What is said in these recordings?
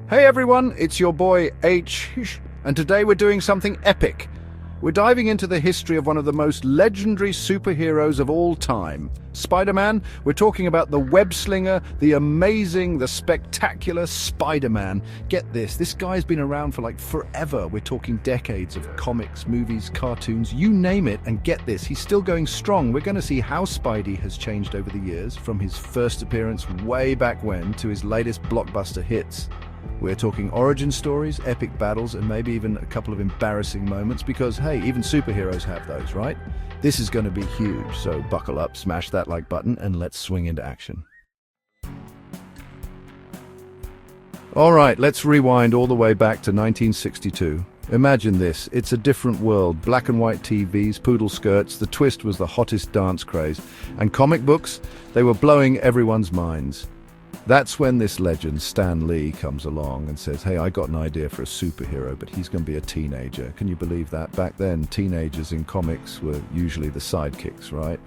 Hey everyone, it's your boy H, and today we're doing something epic. We're diving into the history of one of the most legendary superheroes of all time, Spider-Man. We're talking about the web-slinger, the amazing, the spectacular Spider-Man. Get this guy's been around for like forever. We're talking decades of comics, movies, cartoons, you name it, and get this, he's still going strong. We're going to see how Spidey has changed over the years, from his first appearance way back when to his latest blockbuster hits. We're talking origin stories, epic battles, and maybe even a couple of embarrassing moments because, hey, even superheroes have those, right? This is going to be huge, so buckle up, smash that like button, and let's swing into action. All right, let's rewind all the way back to 1962. Imagine this, it's a different world. Black and white TVs, poodle skirts, the twist was the hottest dance craze. And comic books, they were blowing everyone's minds. That's when this legend, Stan Lee, comes along and says, hey, I got an idea for a superhero, but he's going to be a teenager. Can you believe that? Back then, teenagers in comics were usually the sidekicks, right?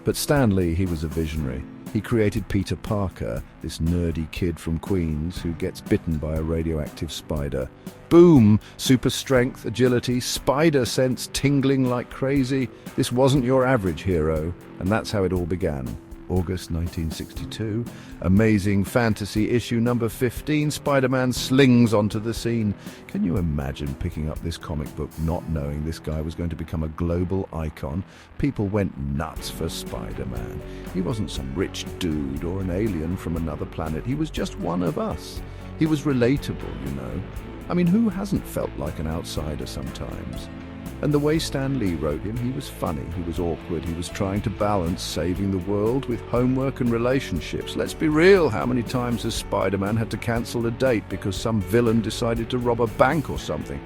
But Stan Lee, he was a visionary. He created Peter Parker, this nerdy kid from Queens who gets bitten by a radioactive spider. Boom! Super strength, agility, spider sense tingling like crazy. This wasn't your average hero, and that's how it all began. August 1962, Amazing Fantasy issue number 15, Spider-Man slings onto the scene. Can you imagine picking up this comic book not knowing this guy was going to become a global icon? People went nuts for Spider-Man. He wasn't some rich dude or an alien from another planet. He was just one of us. He was relatable, you know. I mean, who hasn't felt like an outsider sometimes? And the way Stan Lee wrote him, he was funny, he was awkward, he was trying to balance saving the world with homework and relationships. Let's be real, how many times has Spider-Man had to cancel a date because some villain decided to rob a bank or something?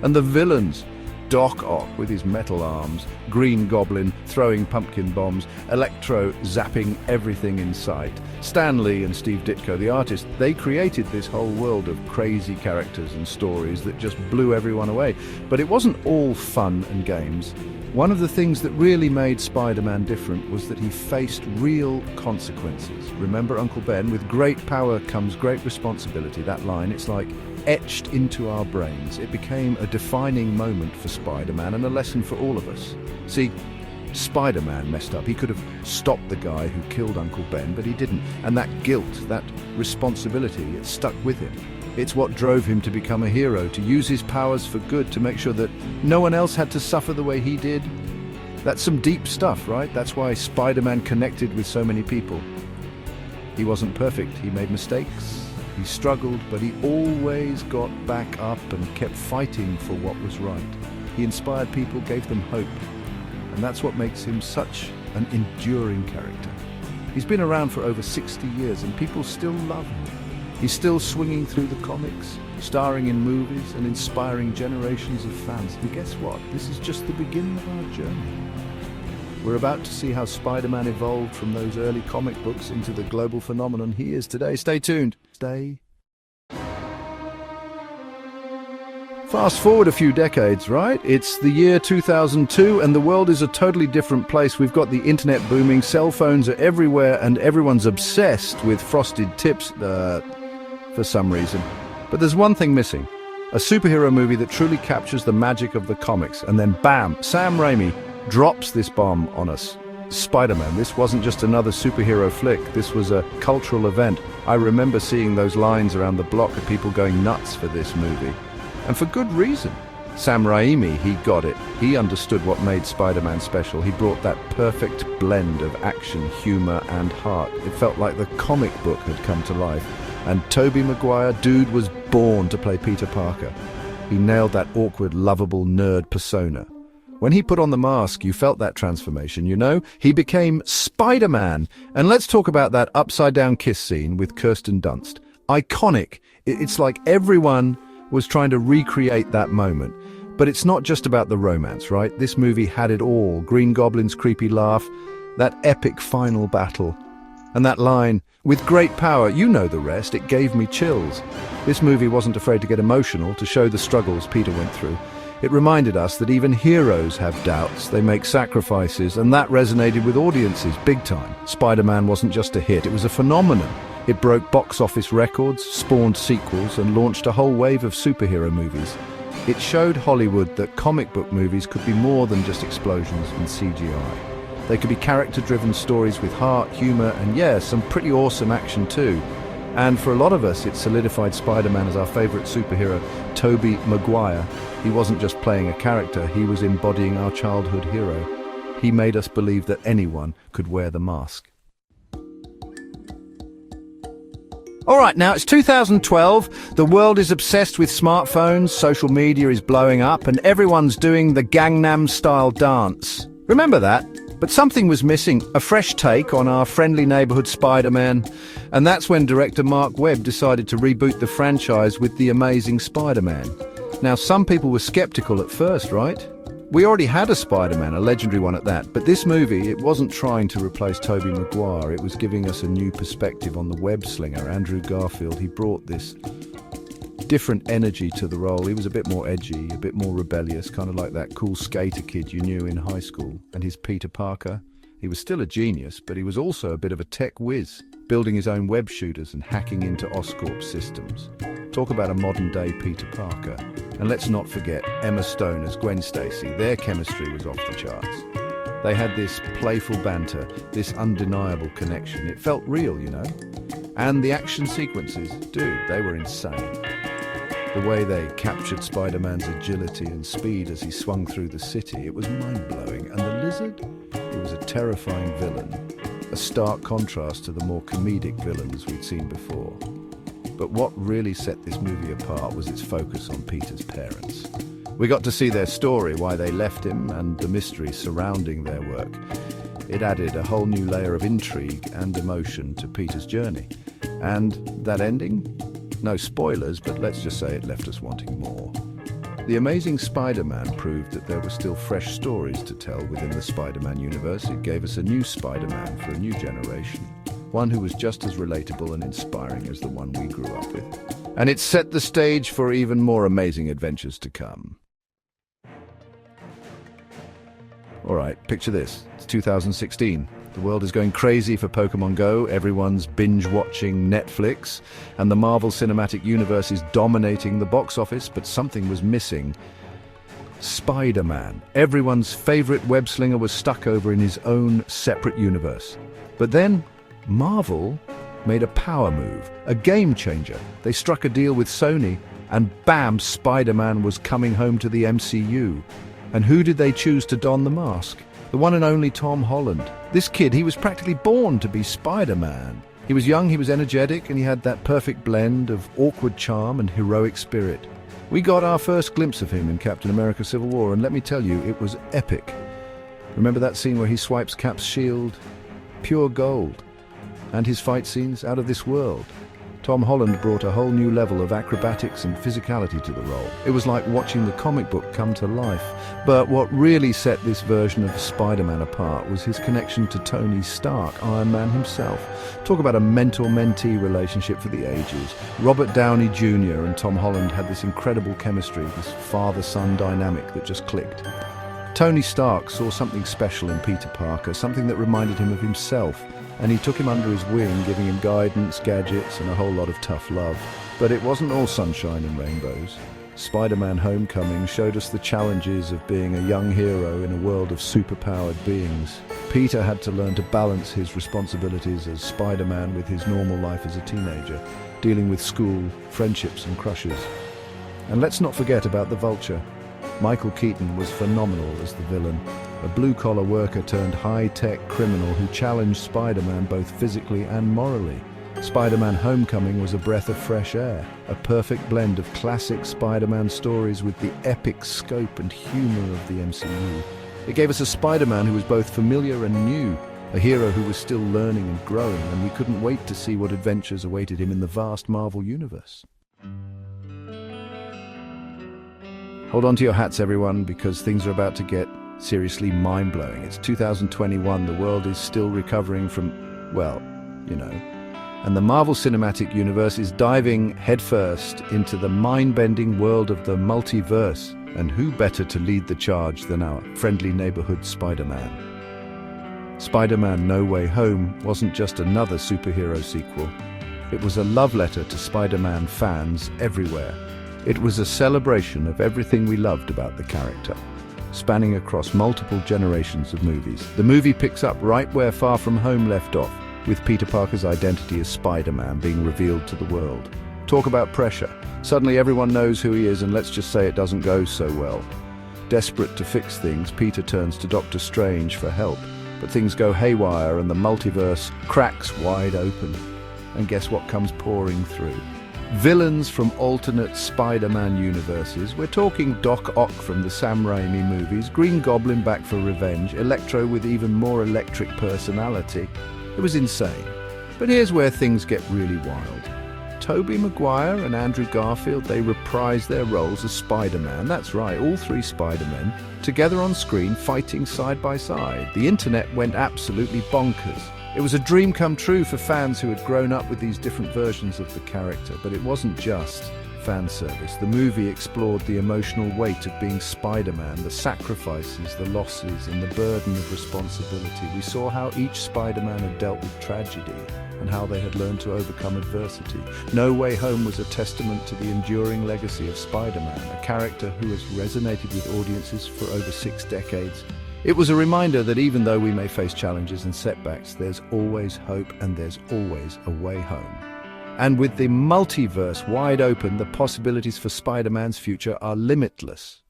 And the villains, Doc Ock with his metal arms, Green Goblin throwing pumpkin bombs, Electro zapping everything in sight. Stan Lee and Steve Ditko, the artist, they created this whole world of crazy characters and stories that just blew everyone away. But it wasn't all fun and games. One of the things that really made Spider-Man different was that he faced real consequences. Remember Uncle Ben? With great power comes great responsibility. That line, it's like etched into our brains. It became a defining moment for Spider-Man and a lesson for all of us. See, Spider-Man messed up. He could have stopped the guy who killed Uncle Ben, but he didn't. And that guilt, that responsibility, it stuck with him. It's what drove him to become a hero, to use his powers for good, to make sure that no one else had to suffer the way he did. That's some deep stuff, right? That's why Spider-Man connected with so many people. He wasn't perfect. He made mistakes. He struggled, but he always got back up and kept fighting for what was right. He inspired people, gave them hope. And that's what makes him such an enduring character. He's been around for over 60 years and people still love him. He's still swinging through the comics, starring in movies and inspiring generations of fans. And guess what? This is just the beginning of our journey. We're about to see how Spider-Man evolved from those early comic books into the global phenomenon he is today. Stay tuned. Stay. Fast forward a few decades, right? It's the year 2002 and the world is a totally different place. We've got the internet booming, cell phones are everywhere, and everyone's obsessed with frosted tips for some reason. But there's one thing missing. A superhero movie that truly captures the magic of the comics. And then bam, Sam Raimi drops this bomb on us. Spider-Man. This wasn't just another superhero flick. This was a cultural event. I remember seeing those lines around the block of people going nuts for this movie. And for good reason. Sam Raimi, he got it. He understood what made Spider-Man special. He brought that perfect blend of action, humor, and heart. It felt like the comic book had come to life. And Tobey Maguire, dude, was born to play Peter Parker. He nailed that awkward, lovable nerd persona. When he put on the mask, you felt that transformation, you know? He became Spider-Man. And let's talk about that upside-down kiss scene with Kirsten Dunst. Iconic. It's like everyone was trying to recreate that moment. But it's not just about the romance, right? This movie had it all. Green Goblin's creepy laugh, that epic final battle, and that line, with great power, you know the rest, it gave me chills. This movie wasn't afraid to get emotional, to show the struggles Peter went through. It reminded us that even heroes have doubts, they make sacrifices, and that resonated with audiences big time. Spider-Man wasn't just a hit, it was a phenomenon. It broke box office records, spawned sequels, and launched a whole wave of superhero movies. It showed Hollywood that comic book movies could be more than just explosions and CGI. They could be character-driven stories with heart, humor, and yeah, some pretty awesome action too. And for a lot of us, it solidified Spider-Man as our favorite superhero, Tobey Maguire. He wasn't just playing a character, he was embodying our childhood hero. He made us believe that anyone could wear the mask. All right, now it's 2012. The world is obsessed with smartphones, social media is blowing up, and everyone's doing the Gangnam-style dance. Remember that? But something was missing, a fresh take on our friendly neighborhood Spider-Man. And that's when director Mark Webb decided to reboot the franchise with The Amazing Spider-Man. Now, some people were skeptical at first, right? We already had a Spider-Man, a legendary one at that, but this movie, it wasn't trying to replace Tobey Maguire. It was giving us a new perspective on the web slinger, Andrew Garfield. He brought this different energy to the role. He was a bit more edgy, a bit more rebellious, kind of like that cool skater kid you knew in high school. And his Peter Parker, he was still a genius, but he was also a bit of a tech whiz, building his own web shooters and hacking into Oscorp systems. Talk about a modern-day Peter Parker. And let's not forget Emma Stone as Gwen Stacy. Their chemistry was off the charts. They had this playful banter, this undeniable connection. It felt real, you know? And the action sequences, dude, they were insane. The way they captured Spider-Man's agility and speed as he swung through the city, it was mind-blowing. And the Lizard? He was a terrifying villain, a stark contrast to the more comedic villains we'd seen before. But what really set this movie apart was its focus on Peter's parents. We got to see their story, why they left him, and the mystery surrounding their work. It added a whole new layer of intrigue and emotion to Peter's journey. And that ending? No spoilers, but let's just say it left us wanting more. The Amazing Spider-Man proved that there were still fresh stories to tell within the Spider-Man universe. It gave us a new Spider-Man for a new generation, one who was just as relatable and inspiring as the one we grew up with. And it set the stage for even more amazing adventures to come. All right, picture this. It's 2016. The world is going crazy for Pokemon Go, everyone's binge-watching Netflix, and the Marvel Cinematic Universe is dominating the box office, but something was missing. Spider-Man. Everyone's favorite web-slinger was stuck over in his own separate universe. But then, Marvel made a power move, a game-changer. They struck a deal with Sony, and bam, Spider-Man was coming home to the MCU. And who did they choose to don the mask? The one and only Tom Holland. This kid, he was practically born to be Spider-Man. He was young, he was energetic, and he had that perfect blend of awkward charm and heroic spirit. We got our first glimpse of him in Captain America: Civil War, and let me tell you, it was epic. Remember that scene where he swipes Cap's shield? Pure gold. And his fight scenes, out of this world. Tom Holland brought a whole new level of acrobatics and physicality to the role. It was like watching the comic book come to life. But what really set this version of Spider-Man apart was his connection to Tony Stark, Iron Man himself. Talk about a mentor-mentee relationship for the ages. Robert Downey Jr. and Tom Holland had this incredible chemistry, this father-son dynamic that just clicked. Tony Stark saw something special in Peter Parker, something that reminded him of himself. And he took him under his wing, giving him guidance, gadgets, and a whole lot of tough love. But it wasn't all sunshine and rainbows. Spider-Man: Homecoming showed us the challenges of being a young hero in a world of superpowered beings. Peter had to learn to balance his responsibilities as Spider-Man with his normal life as a teenager, dealing with school, friendships, and crushes. And let's not forget about the Vulture. Michael Keaton was phenomenal as the villain. A blue-collar worker turned high-tech criminal who challenged Spider-Man both physically and morally. Spider-Man: Homecoming was a breath of fresh air, a perfect blend of classic Spider-Man stories with the epic scope and humor of the MCU. It gave us a Spider-Man who was both familiar and new, a hero who was still learning and growing, and we couldn't wait to see what adventures awaited him in the vast Marvel universe. Hold on to your hats, everyone, because things are about to get seriously mind-blowing. It's 2021, the world is still recovering from, well, you know. And the Marvel Cinematic Universe is diving headfirst into the mind-bending world of the multiverse. And who better to lead the charge than our friendly neighborhood Spider-Man? Spider-Man: No Way Home wasn't just another superhero sequel. It was a love letter to Spider-Man fans everywhere. It was a celebration of everything we loved about the character, spanning across multiple generations of movies. The movie picks up right where Far From Home left off, with Peter Parker's identity as Spider-Man being revealed to the world. Talk about pressure. Suddenly everyone knows who he is, and let's just say it doesn't go so well. Desperate to fix things, Peter turns to Doctor Strange for help, but things go haywire and the multiverse cracks wide open. And guess what comes pouring through? Villains from alternate Spider-Man universes. We're talking Doc Ock from the Sam Raimi movies, Green Goblin back for revenge, Electro with even more electric personality. It was insane. But here's where things get really wild. Tobey Maguire and Andrew Garfield, they reprise their roles as Spider-Man. That's right, all three Spider-Men, together on screen, fighting side by side. The internet went absolutely bonkers. It was a dream come true for fans who had grown up with these different versions of the character, but it wasn't just fan service. The movie explored the emotional weight of being Spider-Man, the sacrifices, the losses, and the burden of responsibility. We saw how each Spider-Man had dealt with tragedy and how they had learned to overcome adversity. No Way Home was a testament to the enduring legacy of Spider-Man, a character who has resonated with audiences for over 6 decades. It was a reminder that even though we may face challenges and setbacks, there's always hope and there's always a way home. And with the multiverse wide open, the possibilities for Spider-Man's future are limitless.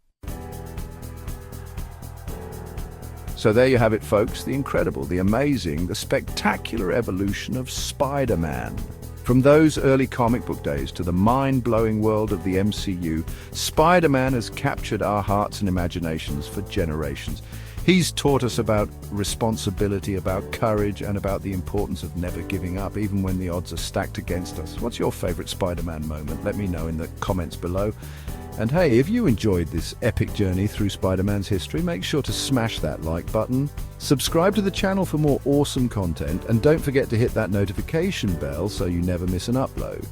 So there you have it, folks, the incredible, the amazing, the spectacular evolution of Spider-Man. From those early comic book days to the mind-blowing world of the MCU, Spider-Man has captured our hearts and imaginations for generations. He's taught us about responsibility, about courage, and about the importance of never giving up, even when the odds are stacked against us. What's your favorite Spider-Man moment? Let me know in the comments below. And hey, if you enjoyed this epic journey through Spider-Man's history, make sure to smash that like button, subscribe to the channel for more awesome content, and don't forget to hit that notification bell so you never miss an upload.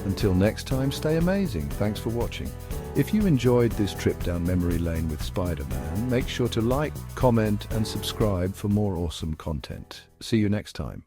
Until next time, stay amazing. Thanks for watching. If you enjoyed this trip down memory lane with Spider-Man, make sure to like, comment, and subscribe for more awesome content. See you next time.